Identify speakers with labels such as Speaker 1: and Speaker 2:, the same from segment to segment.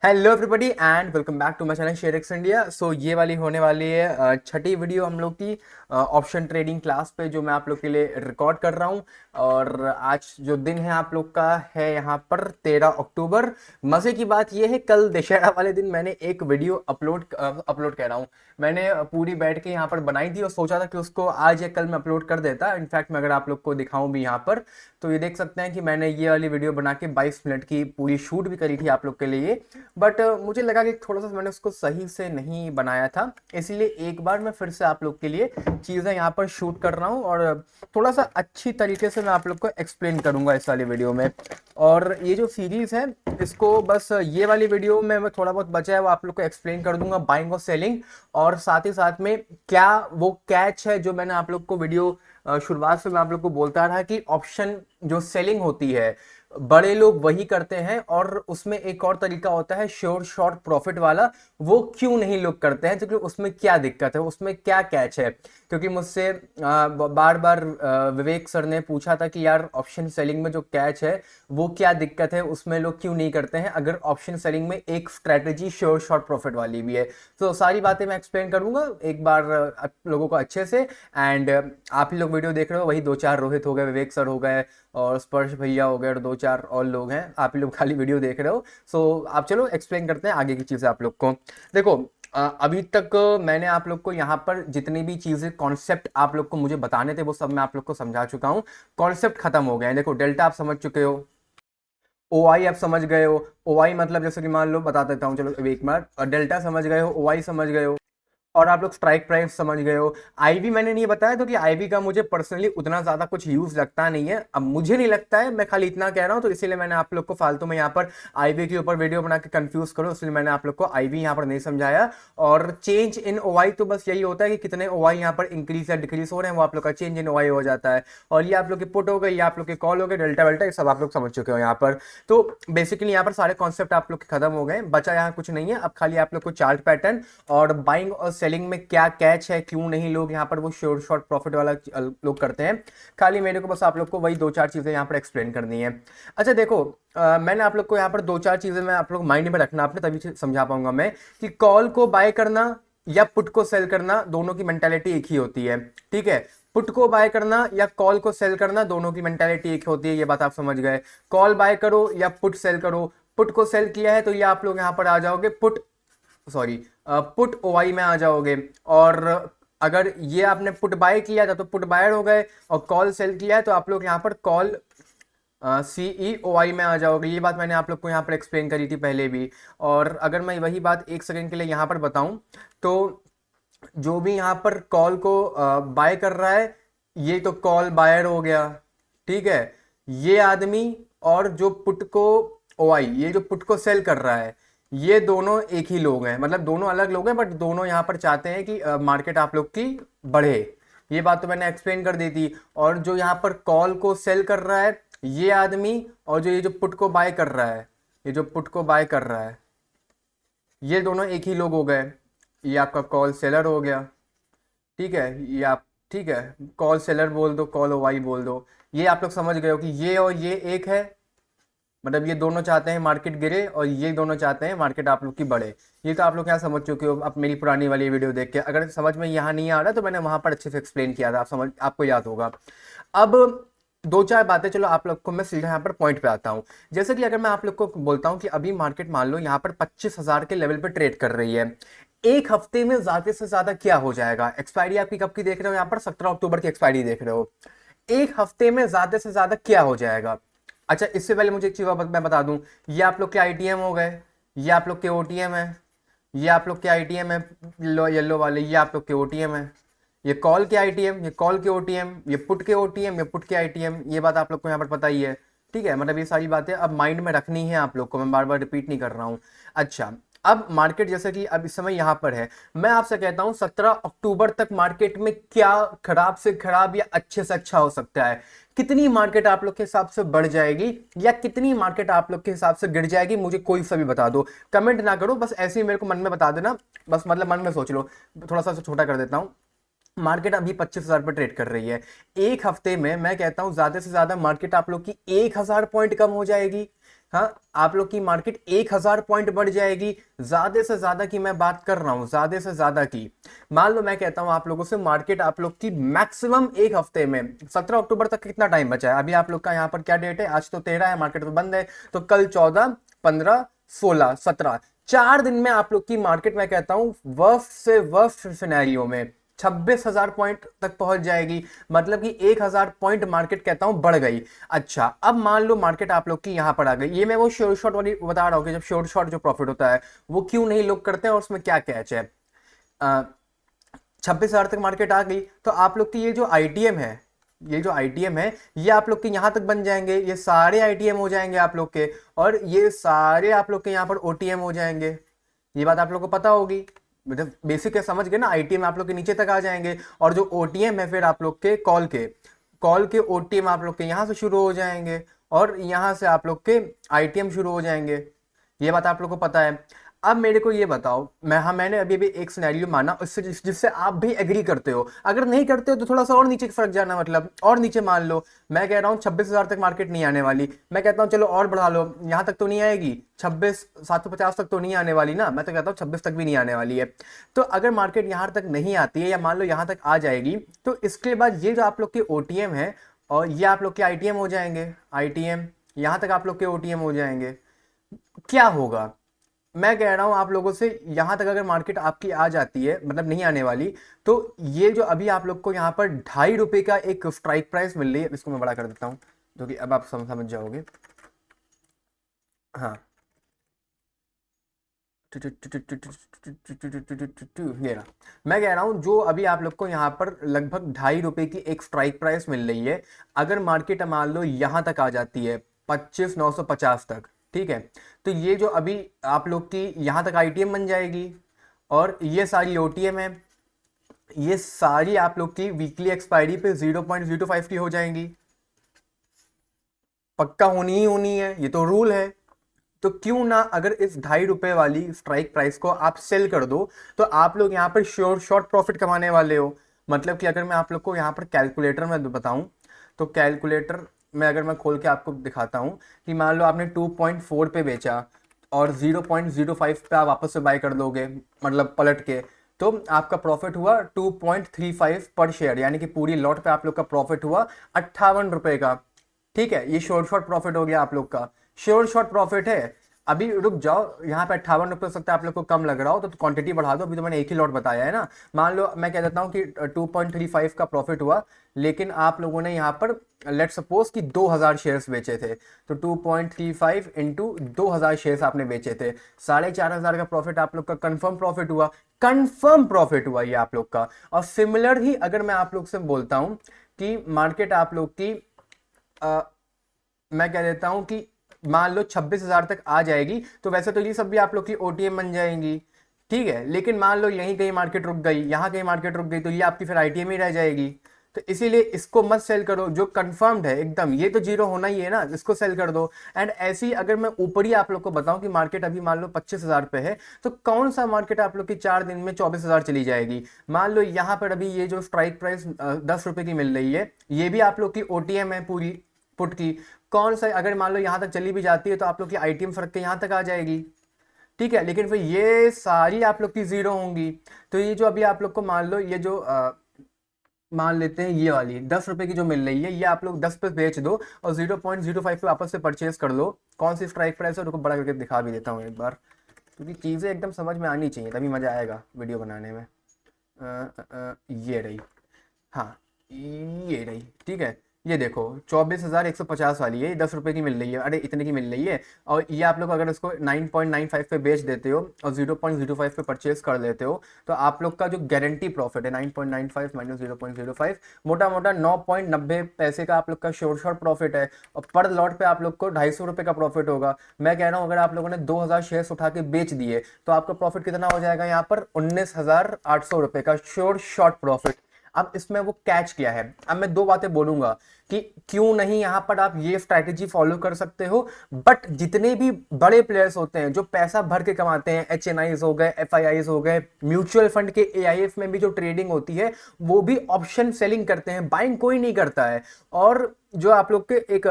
Speaker 1: Hello everybody and welcome back to my channel ShareX India. So ये वाली होने वाली है छठी वीडियो हम लोग की ऑप्शन ट्रेडिंग क्लास पे, जो मैं आप लोग के लिए रिकॉर्ड कर रहा हूँ। और आज जो दिन है आप लोग का है यहाँ पर 13 अक्टूबर। मज़े की बात ये है, कल दशहरा वाले दिन मैंने एक वीडियो अपलोड कह रहा हूँ, मैंने पूरी बैठ के यहाँ पर बनाई थी और सोचा था कि उसको आज या कल मैं अपलोड कर देता। इनफैक्ट मैं अगर आप लोग को दिखाऊं भी यहाँ पर, तो ये देख सकते हैं कि मैंने ये वाली वीडियो बना के 22 मिनट की पूरी शूट भी करी थी आप लोग के लिए। बट मुझे लगा कि थोड़ा सा मैंने उसको सही से नहीं बनाया था, इसीलिए एक बार मैं फिर से आप लोग के लिए चीज़ें यहाँ पर शूट कर रहा हूँ और थोड़ा सा अच्छी तरीके से मैं आप लोग को एक्सप्लेन करूँगा इस वाली वीडियो में। और ये जो सीरीज़ है, इसको बस ये वाली वीडियो में मैं थोड़ा बहुत बचा है वो आप लोग को एक्सप्लेन कर दूंगा, बाइंग और सेलिंग। और साथ ही साथ में क्या वो कैच है जो मैंने आप लोग को वीडियो शुरुआत से मैं आप लोग को बोलता रहा कि ऑप्शन जो सेलिंग होती है बड़े लोग वही करते हैं, और उसमें एक और तरीका होता है श्योर शॉर्ट प्रॉफिट वाला, वो क्यों नहीं लोग करते हैं, क्योंकि उसमें क्या दिक्कत है, उसमें क्या कैच है। क्योंकि मुझसे बार बार विवेक सर ने पूछा था कि यार ऑप्शन सेलिंग में जो कैच है वो क्या दिक्कत है, उसमें लोग क्यों नहीं करते हैं, अगर ऑप्शन सेलिंग में एक स्ट्रेटेजी श्योर शॉर्ट प्रॉफिट वाली भी है। तो सारी बातें मैं एक्सप्लेन करूंगा एक बार आप लोगों को अच्छे से। एंड आप ही लोग वीडियो देख रहे हो, वही दो चार रोहित हो गए, विवेक सर हो गए और स्पर्श भैया हो गए और दो चार और लोग हैं, आप ही लोग खाली वीडियो देख रहे हो। सो आप चलो एक्सप्लेन करते हैं आगे की चीज़ें आप लोग को। देखो, अभी तक मैंने आप लोग को यहाँ पर जितनी भी चीज़ें कॉन्सेप्ट आप लोग को मुझे बताने थे वो सब मैं आप लोग को समझा चुका हूँ। कॉन्सेप्ट खत्म हो गए हैं। देखो, डेल्टा आप समझ चुके हो, ओ आई आप समझ गए हो। ओ आई मतलब जैसे कि मान लो बता देता हूँ, चलो एक बार, डेल्टा समझ गए हो, ओ आई समझ गए हो, और आप लोग स्ट्राइक प्राइस समझ गए हो। आईवी मैंने नहीं बताया क्योंकि आईवी का मुझे पर्सनली उतना ज्यादा कुछ यूज लगता नहीं है, अब मुझे नहीं लगता है, मैं खाली इतना कह रहा हूं, तो इसीलिए मैंने आप लोग को फालतू में यहाँ पर आईवी के ऊपर वीडियो बना के कंफ्यूज करो, इसलिए मैंने आप लोग को आईवी यहाँ पर नहीं समझाया। और चेंज इन ओआई तो बस यही होता है कि कितने ओआई यहाँ पर इंक्रीज या डिक्रीज हो रहे हैं, वो आप लोग का चेंज इन ओआई हो जाता है। और ये आप लोग के पुट हो गए, ये आप लोग के कॉल हो गए, डेल्टा वेल्टा, ये सब आप लोग समझ चुके हो यहाँ पर। तो बेसिकली यहाँ पर सारे कॉन्सेप्ट आप लोग के खत्म हो गए, बचा यहाँ कुछ नहीं है, अब खाली आप लोग को चार्ट पैटर्न और बाइंग और सेलिंग में क्या कैच है, क्यों नहीं लोग यहाँ पर वो श्योर शॉर्ट प्रॉफिट वाला लोग करते हैं, खाली मेरे को बस आप लोग को वही दो चार चीजें यहाँ पर एक्सप्लेन करनी है। अच्छा देखो, मैंने आप लोग को यहाँ पर दो चार चीजें मैं आप लोग माइंड में रखना आपने, तभी समझा पाऊंगा मैं कि कॉल को बाय करना या पुट को सेल करना, दोनों की मेंटालिटी एक ही होती है। ठीक है, पुट को बाय करना या कॉल को सेल करना, दोनों की मेंटालिटी एक होती है, ये बात आप समझ गए। कॉल बाय करो या पुट सेल करो, पुट को सेल किया है तो ये आप लोग यहाँ पर आ जाओगे पुट, सॉरी, पुट ओआई में आ जाओगे। और अगर ये आपने पुट बाय किया था तो पुट बायर हो गए, और कॉल सेल किया है तो आप लोग यहाँ पर कॉल सीई ओ आई में आ जाओगे। ये बात मैंने आप लोग को यहाँ पर एक्सप्लेन करी थी पहले भी। और अगर मैं वही बात एक सेकंड के लिए यहाँ पर बताऊं, तो जो भी यहाँ पर कॉल को बाय कर रहा है, ये तो कॉल बायर हो गया, ठीक है, ये आदमी। और जो पुट को ओआई, ये जो पुट को सेल कर रहा है, ये दोनों एक ही लोग हैं, मतलब दोनों अलग लोग हैं, बट दोनों यहाँ पर चाहते हैं कि मार्केट आप लोग की बढ़े। ये बात तो मैंने एक्सप्लेन कर दी थी। और जो यहाँ पर कॉल को सेल कर रहा है, ये आदमी, और जो ये जो पुट को बाय कर रहा है, ये जो पुट को बाय कर रहा है, ये दोनों एक ही लोग हो गए। ये आपका कॉल सेलर हो गया, ठीक है, ये आप, ठीक है, कॉल सेलर बोल दो, कॉल वाई बोल दो। ये आप लोग समझ गए हो कि ये और ये एक है, मतलब ये दोनों चाहते हैं मार्केट गिरे और ये दोनों चाहते हैं मार्केट आप लोग की बढ़े। ये तो आप लोग यहाँ समझ चुके हो अब मेरी पुरानी वाली वीडियो देख के। अगर समझ में यहाँ नहीं आ रहा तो मैंने वहां पर अच्छे से एक्सप्लेन किया था, आप समझ, आपको याद होगा। अब दो चार बातें, चलो आप लोग को मैं सीधा यहाँ पर पॉइंट पे आता हूँ। जैसे कि अगर मैं आप लोग को बोलता हूँ कि अभी मार्केट मान लो यहाँ पर 25,000 के लेवल पे ट्रेड कर रही है, एक हफ्ते में ज्यादा से ज्यादा क्या हो जाएगा। एक्सपायरी आपकी कब की देख रहे हो, यहाँ पर 17 अक्टूबर की एक्सपायरी देख रहे हो। एक हफ्ते में ज्यादा से ज्यादा क्या हो जाएगा। अच्छा, इससे पहले मुझे एक चीज मैं बता दूं, ये आप लोग के आईटीएम हो गए, ये आप लोग के ओटीएम है, ये आप लोग के आईटीएम है, येलो वाले, ये आप लोग के ओटीएम है, ये कॉल के आईटीएम, ये कॉल के ओटीएम, ये पुट के ओटीएम, ये पुट के आईटीएम। ये बात आप लोग को यहाँ पर पता ही है, ठीक है, मतलब ये सारी बातें अब माइंड में रखनी है आप लोग को, मैं बार बार रिपीट नहीं कर रहा हूँ। अच्छा, अब मार्केट जैसे कि अब इस समय यहाँ पर है, मैं आपसे कहता हूँ 17 अक्टूबर तक मार्केट में क्या खराब से खराब या अच्छे से अच्छा हो सकता है, कितनी मार्केट आप लोग के हिसाब से बढ़ जाएगी या कितनी मार्केट आप लोग के हिसाब से गिर जाएगी, मुझे कोई सा भी बता दो। कमेंट ना करो, बस ऐसे ही मेरे को मन में बता देना, बस मतलब मन में सोच लो। थोड़ा सा छोटा कर देता हूँ। मार्केट अभी 25,000 पर ट्रेड कर रही है, एक हफ्ते में मैं कहता हूं ज्यादा से ज्यादा मार्केट आप लोग की 1,000 पॉइंट कम हो जाएगी। हाँ, आप लोग की मार्केट 1000 पॉइंट बढ़ जाएगी। ज्यादा से ज्यादा की मैं बात कर रहा हूँ, ज्यादा से ज्यादा की। मान लो मैं कहता हूँ आप लोगों से, मार्केट आप लोग की मैक्सिमम एक हफ्ते में, 17 अक्टूबर तक कितना टाइम बचा है अभी आप लोग का? यहाँ पर क्या डेट है? आज तो 13 है, मार्केट तो बंद है। तो कल 14, 15, 16, 17, 4 दिन में आप लोग की मार्केट, मैं कहता हूँ वर्स्ट से वर्स्ट सिनेरियो में 26,000 पॉइंट तक पहुंच जाएगी। मतलब कि 1,000 पॉइंट मार्केट कहता हूं बढ़ गई। अच्छा, अब मान लो मार्केट आप लोग की यहां पर आ गई। ये मैं वो शॉर्ट शॉर्ट वाली बता रहा हूं कि जब शॉर्ट शॉर्ट जो प्रॉफिट होता है वो क्यों नहीं लोग करते हैं और उसमें क्या कैच है। 26,000 तक मार्केट आ गई तो आप लोग की ये जो आईटीएम है, ये जो आईटीएम है, ये आप लोग के यहां तक बन जाएंगे। ये सारे आईटीएम हो जाएंगे आप लोग के, और ये सारे आप लोग के यहां पर ओटीएम हो जाएंगे। ये बात आप लोग को पता होगी, मतलब बेसिक है, समझ गए ना। आईटीएम आप लोग के नीचे तक आ जाएंगे, और जो ओटीएम है फिर आप लोग के कॉल के ओटीएम आप लोग के यहां से शुरू हो जाएंगे, और यहां से आप लोग के आईटीएम शुरू हो जाएंगे। ये बात आप लोग को पता है। अब मेरे को ये बताओ, मैंने अभी भी एक सिनेरियो माना उससे जिससे आप भी एग्री करते हो। अगर नहीं करते हो तो थोड़ा सा और नीचे फर्क जाना, मतलब और नीचे मान लो। मैं कह रहा हूँ 26,000 तक मार्केट नहीं आने वाली, मैं कहता हूँ चलो और बढ़ा लो, यहां तक तो नहीं आएगी, 26,750 तक तो नहीं आने वाली ना, मैं तो कहता हूँ 26 तक भी नहीं आने वाली है। तो अगर मार्केट यहां तक नहीं आती है, या मान लो यहां तक आ जाएगी, तो इसके बाद ये जो आप लोग के ओटीएम है और ये आप लोग के आईटीएम हो जाएंगे। आईटीएम यहां तक आप लोग के ओटीएम हो जाएंगे। क्या होगा? मैं कह रहा हूं आप लोगों से, यहां तक अगर मार्केट आपकी आ जाती है, मतलब नहीं आने वाली, तो ये जो अभी आप लोग को यहां पर ₹2.5 का एक स्ट्राइक प्राइस मिल रही है, इसको मैं बड़ा कर देता हूं जो कि अब आप समझ जाओगे। हाँ, ये रहा। मैं कह रहा हूं जो अभी आप लोग को यहां पर लगभग ₹2.5 की एक स्ट्राइक प्राइस मिल रही है, अगर मार्केट मान लो यहां तक आ जाती है 25,950 तक, ठीक है, तो ये जो अभी आप लोग की यहां तक आईटीएम बन जाएगी, और ये सारी ओटीएम है, ये सारी आप लोग की वीकली एक्सपायरी पे 0.05 की हो जाएंगी। पक्का होनी ही होनी है, ये तो रूल है। तो क्यों ना अगर इस ₹2.5 वाली स्ट्राइक प्राइस को आप सेल कर दो, तो आप लोग यहाँ पर श्योर शॉर्ट प्रॉफिट कमाने वाले हो। मतलब कि अगर मैं आप लोग को यहाँ पर कैलकुलेटर में बताऊं, तो कैलकुलेटर में अगर मैं खोल के आपको दिखाता हूं कि मान लो आपने 2.4 पे बेचा और 0.05 पे आप वापस से बाय कर दोगे, मतलब पलट के, तो आपका प्रॉफिट हुआ 2.35 पर शेयर, यानी कि पूरी लॉट पे आप लोग का प्रॉफिट हुआ ₹58 का। ठीक है, ये शॉर्ट शॉर्ट प्रॉफिट हो गया आप लोग का, श्योर शॉर्ट प्रॉफिट है। अभी रुक जाओ, यहाँ पे ₹58 हो सकता है आप लोग को कम लग रहा हो, तो क्वांटिटी बढ़ा दो। अभी तो मैंने एक ही लॉट बताया है ना। मान लो मैं कह देता हूँ कि 2.35 का प्रॉफिट हुआ, लेकिन आप लोगों ने यहाँ पर लेट सपोज कि 2000 शेयर्स बेचे थे, तो 2.35 इंटू 2000 शेयर्स आपने बेचे थे, 4,500 का प्रॉफिट आप लोग का कंफर्म प्रॉफिट हुआ। कंफर्म प्रॉफिट हुआ ये आप लोग का। और सिमिलर ही अगर मैं आप लोग से बोलता हूं कि मार्केट आप लोग की, मैं कह देता हूं कि मान लो 26,000 तक आ जाएगी, तो वैसे तो ये सब भी आप लोग की ओटीएम बन जाएंगी, ठीक है। लेकिन मान लो यहीं कहीं मार्केट रुक गई, यहां कहीं मार्केट रुक गई, तो ये आपकी फिर आईटीएम ही रह जाएगी। तो इसीलिए इसको मत सेल करो, जो कंफर्म्ड है एकदम, ये तो जीरो होना ही है ना, इसको सेल कर दो। एंड ऐसी अगर मैं ऊपरी आप लोग को बताऊं कि मार्केट अभी मान लो 25,000 पे है, तो कौन सा मार्केट आप लोग की 4 दिन में 24,000 चली जाएगी? मान लो यहाँ पर अभी ये जो स्ट्राइक प्राइस ₹10 की मिल रही है, ये भी आप लोग की ओटीएम है पूरी पुट की। कौन सा, अगर मान लो यहां तक चली भी जाती है तो आप लोग की आईटीएम फर्क के यहां तक आ जाएगी, ठीक है। लेकिन फिर ये सारी आप लोग की जीरो होंगी। तो ये जो अभी आप लोग को मान लो, ये जो मान लेते हैं ये वाली ₹10 की जो मिल रही है, ये आप लोग 10 पे बेच दो और 0.05 पे वापस से परचेज कर लो। कौन सी स्ट्राइक प्राइस है, उनको बड़ा करके दिखा भी देता हूँ एक बार, क्योंकि चीज़ें एकदम समझ में आनी चाहिए, तभी मज़ा आएगा वीडियो बनाने में। ये रही, हाँ ये रही, ठीक है। ये देखो 24,150 वाली है, ये ₹10 की मिल रही है, अरे इतने की मिल रही है। और ये आप लोग अगर इसको 9.95 पे बेच देते हो और 0.05 पे परचेज कर लेते हो, तो आप लोग का जो गारंटी प्रॉफिट है 9.95 माइनस 0.05, मोटा मोटा 9.90 पैसे का आप लोग का श्योर शॉर्ट प्रॉफिट है। और पर लॉट पे आप लोग को ₹250 का प्रॉफिट होगा। मैं कह रहा हूँ अगर आप लोगों ने 2000 शेयर्स उठा के बेच दिए, तो आपका प्रॉफिट कितना हो जाएगा यहाँ पर? ₹19,800 का श्योर शॉर्ट प्रॉफिट। अब इसमें वो कैच क्या है, अब मैं दो बातें बोलूंगा कि क्यों नहीं यहां पर आप ये स्ट्रैटेजी फॉलो कर सकते हो। बट जितने भी बड़े प्लेयर्स होते हैं जो पैसा भर के कमाते हैं, HNIs हो गए, FIIs हो गए, म्यूचुअल फंड के AIF में भी जो ट्रेडिंग होती है, वो भी ऑप्शन सेलिंग करते हैं, बाइंग कोई नहीं करता है। और जो आप लोग के एक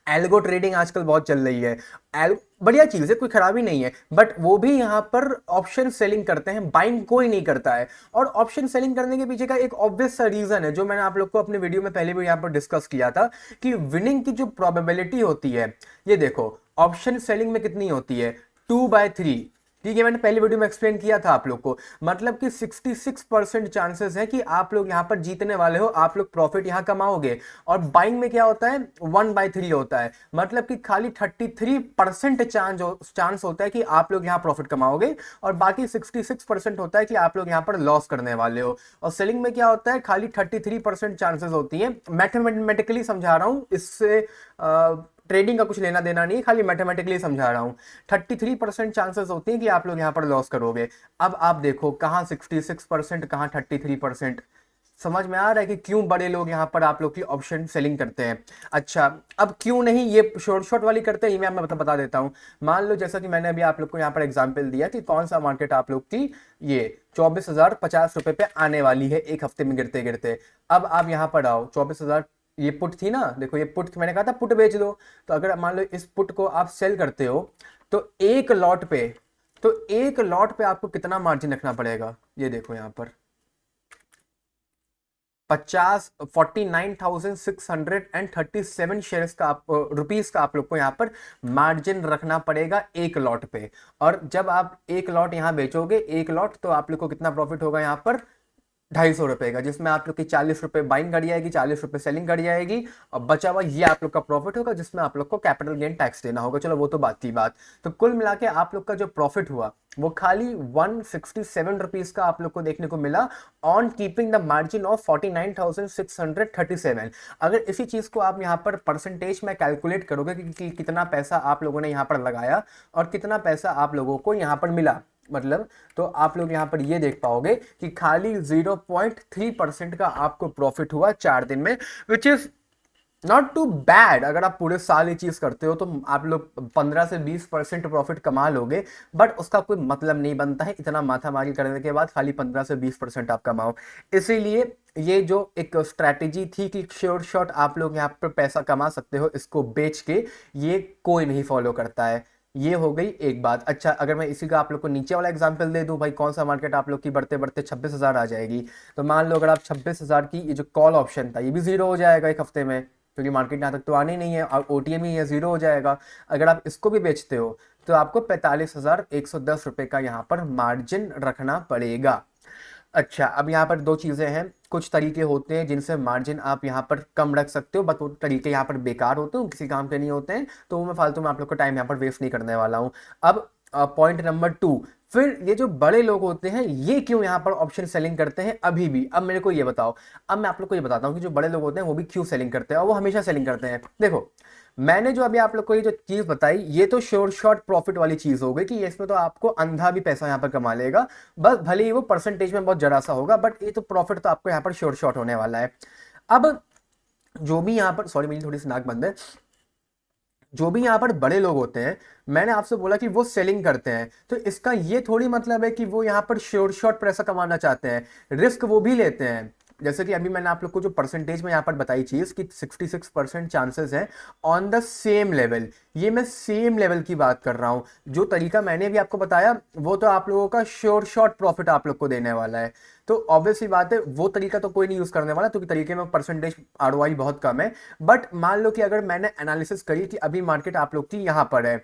Speaker 1: एल्गो ट्रेडिंग आजकल बहुत चल रही है। एल बढ़िया चीज़ है, कोई खराबी नहीं है, बट वो भी यहाँ पर ऑप्शन सेलिंग करते हैं, बाइंग कोई नहीं करता है। और ऑप्शन सेलिंग करने के पीछे का एक ऑब्वियस सा रीजन है जो मैंने आप लोग को अपने वीडियो में पहले भी यहाँ पर डिस्कस किया था कि विनिंग की जो प्रोबेबिलिटी होती है, ये देखो ऑप्शन सेलिंग में कितनी होती है, 2/3। ठीक है, मैंने पहले वीडियो में एक्सप्लेन किया था आप लोग को, मतलब कि 66% चांसेस है कि आप लोग यहाँ पर जीतने वाले हो, आप लोग प्रॉफिट यहाँ कमाओगे। और बाइंग में क्या होता है, 1/3 होता है, मतलब कि खाली 33% चांस होता है कि आप लोग यहाँ प्रॉफिट कमाओगे, और बाकी 66% होता है कि आप लोग यहाँ पर लॉस करने वाले हो। और सेलिंग में क्या होता है, खाली 33% चांसेस होती है। मैथमेटिकली समझा रहा हूँ, इससे ट्रेडिंग का कुछ लेना देना नहीं, खाली मैथमेटिकली समझा रहा हूं। 33% चांसेस होती हैं कि आप लोग यहां पर लॉस करोगे। अब आप देखो कहां 66%, कहां 33%। समझ में आ रहा है कि क्यों बड़े लोग यहां पर आप लोग की ऑप्शन सेलिंग करते हैं। अच्छा, अब क्यों नहीं ये शॉर्ट शॉर्ट वाली करते हैं, ये मैं बता देता हूं। मान लो जैसा कि मैंने अभी आप लोग को यहां पर एग्जांपल दिया कि कौन सा मार्केट आप लोग की ये 24,050 रुपए पे आने वाली है एक हफ्ते में गिरते गिरते। अब आप यहां पर आओ, 24,000 ये पुट थी ना, देखो ये पुट मैंने कहा था पुट बेच दो। तो अगर मान लो इस पुट को आप सेल करते हो तो एक लॉट पे आपको कितना मार्जिन रखना पड़ेगा, ये देखो यहां पर 49,637 शेयर्स का आप रुपीस का आप लोग को यहां पर मार्जिन रखना पड़ेगा एक लॉट पे। और जब आप एक लॉट यहां बेचोगे, एक लॉट, तो आप लोग को कितना प्रॉफिट होगा यहां पर, 250 रुपए का, जिसमें आप लोग की 40 रुपए बाइंग करी जाएगी, 40 रुपए सेलिंग करी जाएगी, और बचा हुआ ये आप लोग का प्रॉफिट होगा जिसमें आप लोग को कैपिटल गेन टैक्स देना होगा। चलो वो तो बात की बात। तो कुल मिला के आप लोग का जो प्रॉफिट हुआ वो खाली 167 रुपीज का आप लोग को देखने को मिला, on keeping the margin of 49,637। अगर इसी चीज को आप यहाँ पर परसेंटेज में कैलकुलेट करोगे कि कितना पैसा आप लोगों ने यहाँ पर लगाया और कितना पैसा आप लोगों को यहाँ पर मिला, मतलब, तो आप लोग यहां पर ये देख पाओगे कि खाली 0.3% का आपको प्रॉफिट हुआ 4 दिन में, which is not too bad. अगर आप पूरे साल ये चीज करते हो तो आप लोग 15 से 20% प्रॉफिट कमा लोगे, बट उसका कोई मतलब नहीं बनता है इतना माथामारी करने के बाद खाली 15 से 20% आप कमाओ। इसीलिए ये जो एक स्ट्रैटेजी थी कि श्योर शॉट आप लोग यहाँ पर पैसा कमा सकते हो इसको बेच के, ये कोई नहीं फॉलो करता है। ये हो गई एक बात। अच्छा, अगर मैं इसी का आप लोग को नीचे वाला एग्जांपल दे दूं, भाई कौन सा मार्केट आप लोग की बढ़ते बढ़ते 26,000 आ जाएगी, तो मान लो अगर आप 26,000 की ये जो कॉल ऑप्शन था ये भी जीरो हो जाएगा एक हफ्ते में, क्योंकि मार्केट यहाँ तक तो आनी नहीं है, और ओटीएम ही है, जीरो हो जाएगा। अगर आप इसको भी बेचते हो तो आपको 45,110 रुपए का यहाँ पर मार्जिन रखना पड़ेगा। अच्छा, अब यहाँ पर दो चीज़ें हैं, कुछ तरीके होते हैं जिनसे मार्जिन आप यहाँ पर कम रख सकते हो, बट वो तरीके यहाँ पर बेकार होते हैं, किसी काम के नहीं होते हैं, तो वो मैं फालतू में आप लोग का टाइम यहाँ पर वेस्ट नहीं करने वाला हूँ। अब पॉइंट नंबर 2, फिर ये जो बड़े लोग होते हैं ये क्यों यहाँ पर ऑप्शन सेलिंग करते हैं अभी भी, अब मेरे को ये बताओ। अब मैं आप लोग को ये बताता हूँ कि जो बड़े लोग होते हैं वो भी क्यों सेलिंग करते हैं, और वो हमेशा सेलिंग करते हैं। देखो, मैंने जो अभी आप लोग को ये जो चीज बताई ये तो श्योर शॉर्ट प्रॉफिट वाली चीज हो गई कि इसमें तो आपको अंधा भी पैसा यहाँ पर कमा लेगा, बस भले ही वो परसेंटेज में बहुत जरा सा होगा, बट ये तो प्रॉफिट तो आपको यहाँ पर श्योर शॉर्ट होने वाला है। अब जो भी यहाँ पर, सॉरी मेरी थोड़ी सी नाक बंद है, जो भी यहाँ पर बड़े लोग होते हैं, मैंने आपसे बोला कि वो सेलिंग करते हैं, तो इसका ये थोड़ी मतलब है कि वो यहाँ पर श्योर शॉर्ट पैसा कमाना चाहते हैं, रिस्क वो भी लेते हैं। जैसे कि अभी मैंने आप लोग को जो परसेंटेज में यहाँ पर बताई चीज कि 66% चांसेस है ऑन द सेम लेवल, ये मैं सेम लेवल की बात कर रहा हूं। जो तरीका मैंने भी आपको बताया वो तो आप लोगों का श्योर शॉर्ट प्रॉफिट आप लोग को देने वाला है, तो ऑब्वियस सी बात है वो तरीका तो कोई नहीं यूज करने वाला, क्योंकि तरीके में परसेंटेज आरओआई बहुत कम है। बट मान लो कि अगर मैंने एनालिसिस करी कि अभी मार्केट आप लोग की यहाँ पर है,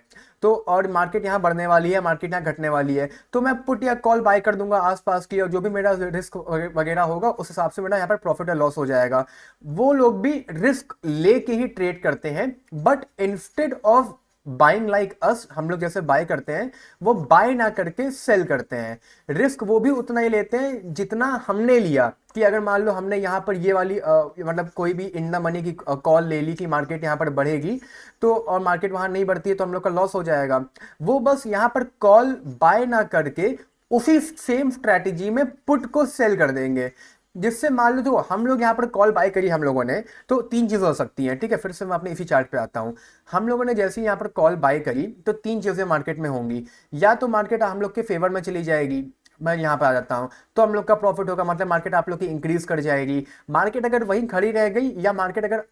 Speaker 1: तो और मार्केट यहाँ बढ़ने वाली है, मार्केट यहाँ घटने वाली है, तो मैं पुट या कॉल बाय कर दूंगा आसपास की, और जो भी मेरा रिस्क वगैरह होगा उस हिसाब से मेरा यहाँ पर प्रॉफिट या लॉस हो जाएगा। वो लोग भी रिस्क लेके ही ट्रेड करते हैं, but instead of buying like us, हम लोग जैसे बाय करते हैं, वो बाय ना करके सेल करते हैं। रिस्क वो भी उतना ही लेते हैं जितना हमने लिया, कि अगर मान लो हमने यहाँ पर ये वाली मतलब कोई भी इन द मनी की कॉल ले ली कि मार्केट यहाँ पर बढ़ेगी, तो और मार्केट वहां नहीं बढ़ती है तो हम लोग का लॉस हो जाएगा। वो बस यहाँ पर कॉल बाय ना करके उसी सेम स्ट्रैटेजी में पुट को सेल कर देंगे, जिससे मान लो तो हम लोग यहाँ पर कॉल बाय करी हम लोगों ने, तो तीन चीजें हो सकती हैं। ठीक है, फिर से मैं अपने इसी चार्ट पे आता हूँ। हम लोगों ने जैसे ही यहाँ पर कॉल बाय करी तो तीन चीजें मार्केट में होंगी, या तो मार्केट हम लोग के फेवर में चली जाएगी, मैं यहाँ पे आ जाता हूँ, तो हम लोग का प्रॉफिट होगा, मतलब मार्केट आप लोग की इंक्रीज कर जाएगी। मार्केट अगर वहीं खड़ी रह गई, या मार्केट अगर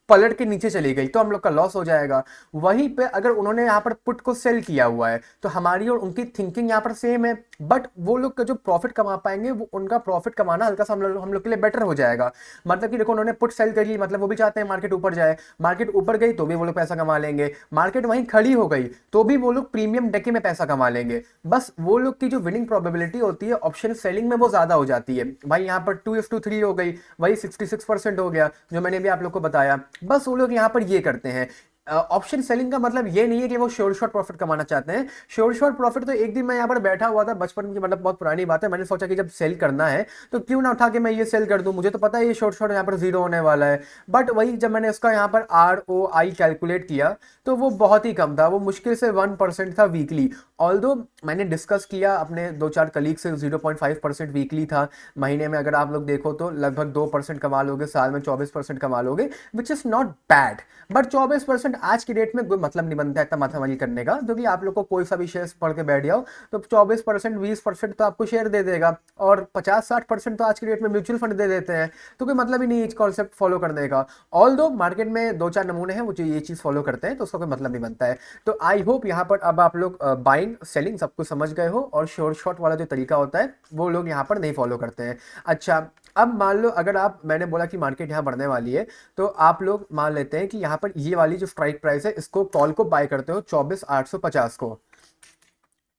Speaker 1: पलट के नीचे चली गई तो हम लोग का लॉस हो जाएगा। वहीं पे अगर उन्होंने यहाँ पर पुट को सेल किया हुआ है तो हमारी और उनकी थिंकिंग यहाँ पर सेम है, बट वो लोग का जो प्रॉफिट कमा पाएंगे वो उनका प्रॉफिट कमाना हल्का सा हम लोग के लिए बेटर हो जाएगा। मतलब कि देखो उन्होंने पुट सेल कर ली, मतलब वो भी चाहते हैं मार्केट ऊपर जाए, मार्केट ऊपर गई तो भी वो लोग पैसा कमा लेंगे, मार्केट वहीं खड़ी हो गई तो भी वो लोग प्रीमियम डेके में पैसा कमा लेंगे। बस वो लोग की जो विनिंग प्रोबेबिलिटी होती है ऑप्शन सेलिंग में वो ज्यादा हो जाती है। भाई यहाँ पर 2:3 हो गई, वही 66% हो गया जो मैंने भी आप लोग को बताया। बस वो लोग यहाँ पर ये करते हैं। ऑप्शन सेलिंग का मतलब ये नहीं है कि वो श्योर शॉर्ट प्रॉफिट कमाना चाहते हैं। श्योर शॉर्ट प्रॉफिट तो एक दिन मैं यहाँ पर बैठा हुआ था बचपन की, मतलब बहुत पुरानी बात है, मैंने सोचा कि जब सेल करना है तो क्यों ना उठा के मैं ये सेल कर दूं, मुझे तो पता है ये शॉर्ट शॉर्ट यहाँ पर जीरो होने वाला है। बट वही जब मैंने इसका यहाँ पर ROI कैलकुलेट किया तो वो बहुत ही कम था, वो मुश्किल से 1% था वीकली। ऑल्दो मैंने डिस्कस किया अपने 2-4 कलीग से, 0.5% वीकली था। महीने में अगर आप लोग देखो तो लगभग 2% कमा लोगे, साल में 24% कमा लोगे, विच इज नॉट बैड। बट 24% आज की डेट में कोई मतलब नहीं बनता है इतना माथामारी करने का, क्योंकि आप लोग को कोई सा भी शेयर पढ़ के बैठ जाओ तो 24% 20% तो आपको शेयर दे देगा, और 50-60% तो आज की डेट में म्यूचुअल फंड दे देते हैं। तो कोई मतलब ही नहीं है कॉन्सेप्ट फॉलो करने का। ऑल दो मार्केट में 2-4 नमूने हैं वो ये चीज फॉलो करते हैं तो उसका कोई मतलब नहीं बनता है। तो आई होप यहाँ पर अब आप लोग बाइंग सेलिंग सब कुछ समझ गए हो, और शॉर्ट शॉर्ट वाला जो तरीका होता है वो लोग यहाँ पर नहीं फॉलो करते हैं। अच्छा, अब मान लो अगर आप, मैंने बोला कि मार्केट यहाँ बढ़ने वाली है तो आप लोग मान लेते हैं कि यहाँ पर ये वाली जो स्ट्राइक प्राइस है इसको कॉल को बाय करते हो 24,850 को,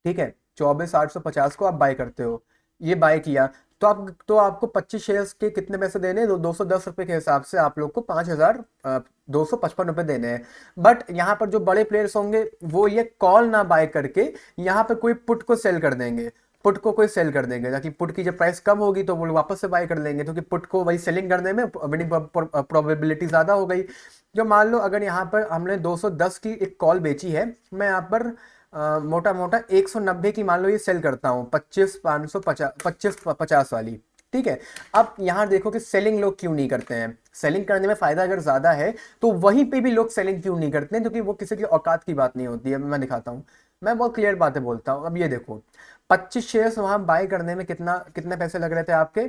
Speaker 1: ठीक है, 24,850 को आप बाय करते हो, ये बाय किया तो आपको 25 शेयर्स के कितने पैसे देने हैं, 210 रुपए के हिसाब से आप लोग को 5,255 रुपए देने हैं। बट यहाँ पर जो बड़े प्लेयर्स होंगे वो ये कॉल ना बाय करके यहाँ पर कोई पुट को सेल कर देंगे, पुट को कोई सेल कर देंगे, ताकि पुट की जब प्राइस कम होगी तो वो लोग वापस से बाय कर लेंगे, क्योंकि पुट को वही सेलिंग करने में विनिंग प्रोबेबिलिटी ज्यादा हो गई। जो मान लो अगर यहाँ पर हमने 210 की एक कॉल बेची है, मैं यहाँ पर मोटा मोटा 190 की मान लो ये सेल करता हूँ, 25,550 वाली, ठीक है। अब यहाँ देखो कि सेलिंग लोग क्यों नहीं करते हैं, सेलिंग करने में फायदा अगर ज्यादा है तो वहीं पे भी लोग सेलिंग क्यों नहीं करते हैं, क्योंकि वो किसी की औकात की बात नहीं होती है। मैं दिखाता हूँ, मैं बहुत क्लियर बातें बोलता हूँ। अब ये देखो 25 शेयर्स वहां बाय करने में कितने पैसे लग रहे थे आपके,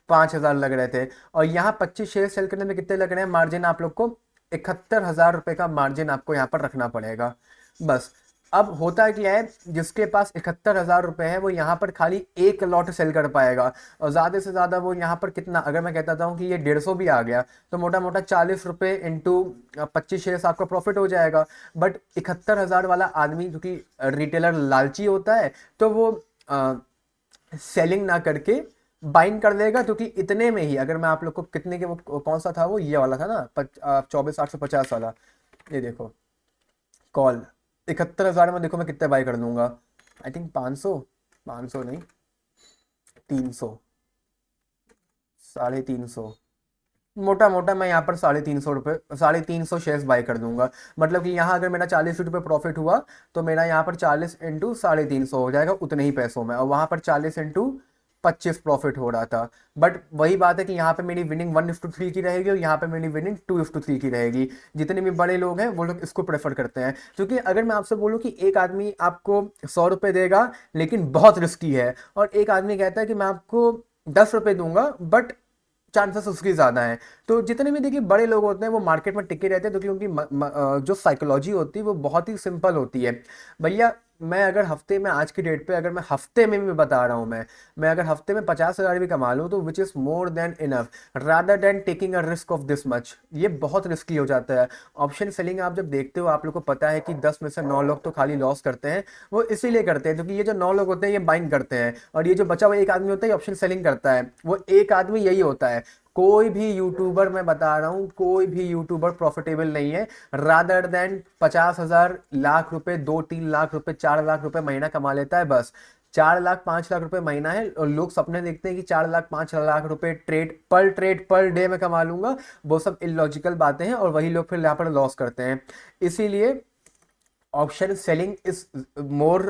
Speaker 1: 5,000 लग रहे थे, और यहाँ 25 शेयर सेल करने में कितने लग रहे हैं, मार्जिन आप लोग को 71,000 रुपए का मार्जिन आपको यहाँ पर रखना पड़ेगा। बस अब होता क्या है, जिसके पास 71,000 रुपए है वो यहाँ पर खाली एक लॉट सेल कर पाएगा, और ज्यादा से ज्यादा वो यहाँ पर कितना, अगर मैं कहता हूँ कि ये 150 भी आ गया तो मोटा मोटा 40 रुपए इंटू 25 शेयर आपका प्रॉफिट हो जाएगा। बट 71,000 वाला आदमी जो कि रिटेलर लालची होता है तो वो सेलिंग ना करके बाइंग कर देगा, क्योंकि इतने में ही, अगर मैं आप लोग को कितने के, वो कौन सा था, वो ये वाला था ना 24,850 वाला, ये देखो कॉल 71,000 में देखो मैं कितने बाई कर दूंगा, आई थिंक 500, 500 नहीं, 300, 350, मोटा मोटा मैं यहाँ पर 350 रुपये, 350 शेयर्स बाय कर दूंगा। मतलब कि यहाँ अगर मेरा 40 रुपये प्रॉफिट हुआ तो मेरा यहाँ पर 40 इंटू 350 हो जाएगा उतने ही पैसों में, और वहां पर 40 इंटू 25 प्रॉफिट हो रहा था। बट वही बात है कि यहाँ पे मेरी विनिंग 1:3 की रहेगी और यहाँ पे मेरी विनिंग 2:3 की रहेगी। जितने भी बड़े लोग हैं वो लोग इसको प्रेफर करते हैं, क्योंकि अगर मैं आपसे बोलूँ कि एक आदमी आपको 100 रुपये देगा लेकिन बहुत रिस्की है, और एक आदमी कहता है कि मैं आपको 10 रुपये दूंगा बट चांसेस उसकी ज्यादा है, तो जितने भी देखिए बड़े लोग होते हैं वो मार्केट में टिके रहते हैं, तो क्योंकि जो साइकोलॉजी होती है वो बहुत ही सिंपल होती है। भैया मैं अगर हफ्ते में, आज की डेट पे अगर मैं हफ्ते में भी बता रहा हूँ, मैं अगर हफ्ते में 50,000 भी कमा लूँ तो which is more than enough rather than taking a risk of this much. ये बहुत रिस्की हो जाता है। ऑप्शन सेलिंग आप जब देखते हो आप लोग को पता है कि 10 में से 9 लोग तो खाली लॉस करते हैं, वो इसीलिए करते हैं क्योंकि ये जो 9 लोग होते हैं ये बाइंग करते हैं, और ये जो बचा हुआ एक आदमी होता है ऑप्शन सेलिंग करता है, वो एक आदमी यही होता है। कोई भी यूट्यूबर, मैं बता रहा हूं, कोई भी यूट्यूबर प्रॉफिटेबल नहीं है रादर देन 50,000 लाख रुपए, 2-3 लाख रुपए, 4 लाख रुपए महीना कमा लेता है बस। 4 लाख 5 लाख रुपए महीना है, और लोग सपने देखते हैं कि 4 लाख 5 लाख रुपए ट्रेड पर डे में कमा लूंगा। वो सब इलॉजिकल बातें हैं, और वही लोग फिर यहाँ पर लॉस करते हैं। इसीलिए option selling is more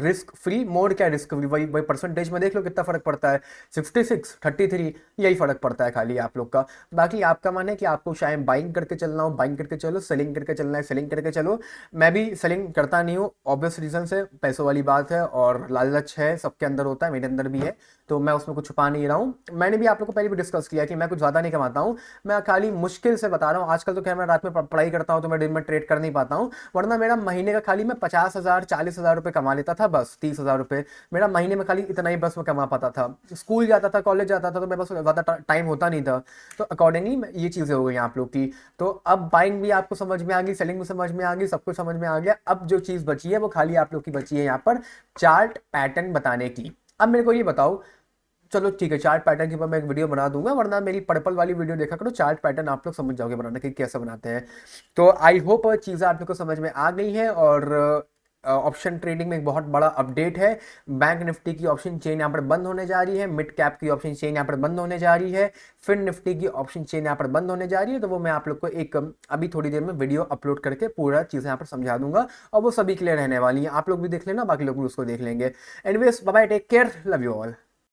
Speaker 1: risk free. More क्या रिस्क फ्री, वही वही परसेंटेज में देख लो कितना फर्क पड़ता है, 66-33, यही फर्क पड़ता है खाली आप लोग का। बाकी आपका मन है कि आपको शायद बाइंग करके चलना हो, बाइंग करके चलो, सेलिंग करके चलना है, सेलिंग करके चलो। मैं भी सेलिंग करता नहीं हूँ, ऑब्वियस रीजन से, पैसों वाली बात है और लालच है, सबके अंदर होता है, मेरे अंदर भी है। तो मैं उसमें कुछ छुपा नहीं रहा हूँ। मैंने भी आप लोग को पहले भी डिस्कस किया कि मैं कुछ ज़्यादा नहीं कमाता हूँ, मैं खाली मुश्किल से बता रहा हूँ। आजकल तो खैर मैं रात में पढ़ाई करता हूँ तो मैं दिन में ट्रेड कर नहीं पाता हूँ, वरना मेरा महीने का खाली मैं 50,000 40,000 रुपये कमा लेता था, बस 30,000 रुपये मेरा महीने में खाली इतना ही बस मैं कमा पाता था। स्कूल जाता था, कॉलेज जाता था, तो मेरे पास ज़्यादा टाइम होता नहीं था। तो अकॉर्डिंगली ये चीज़ें हो गई आप लोग की। तो अब बाइंग भी आपको समझ में आ गई, सेलिंग भी समझ में आ गई, सब कुछ समझ में आ गया। अब जो चीज़ बची है वो खाली आप लोग की बची है यहाँ पर चार्ट पैटर्न बताने की। अब मेरे को ये बताओ, चलो ठीक है, चार्ट पैटर्न के ऊपर मैं एक वीडियो बना दूंगा, वरना मेरी पर्पल वाली वीडियो देखा करो, चार्ट पैटर्न आप लोग समझ जाओगे बनाना कि कैसे बनाते हैं। तो आई होप चीज़ें आप लोग को समझ में आ गई हैं। और ऑप्शन ट्रेडिंग में एक बहुत बड़ा अपडेट है। बैंक निफ्टी की ऑप्शन चेन यहाँ पर बंद होने जा रही है, मिड कैप की ऑप्शन चेन यहाँ पर बंद होने जा रही है, फिन निफ्टी की ऑप्शन चेन यहाँ पर बंद होने जा रही है। तो वो मैं आप लोग को एक अभी थोड़ी देर में वीडियो अपलोड करके पूरा चीज़ें यहाँ पर समझा दूंगा, और वो सभी के लिए रहने वाली है। आप लोग भी देख लेना, बाकी लोग भी उसको देख लेंगे। Anyways bye bye, take care, love you all.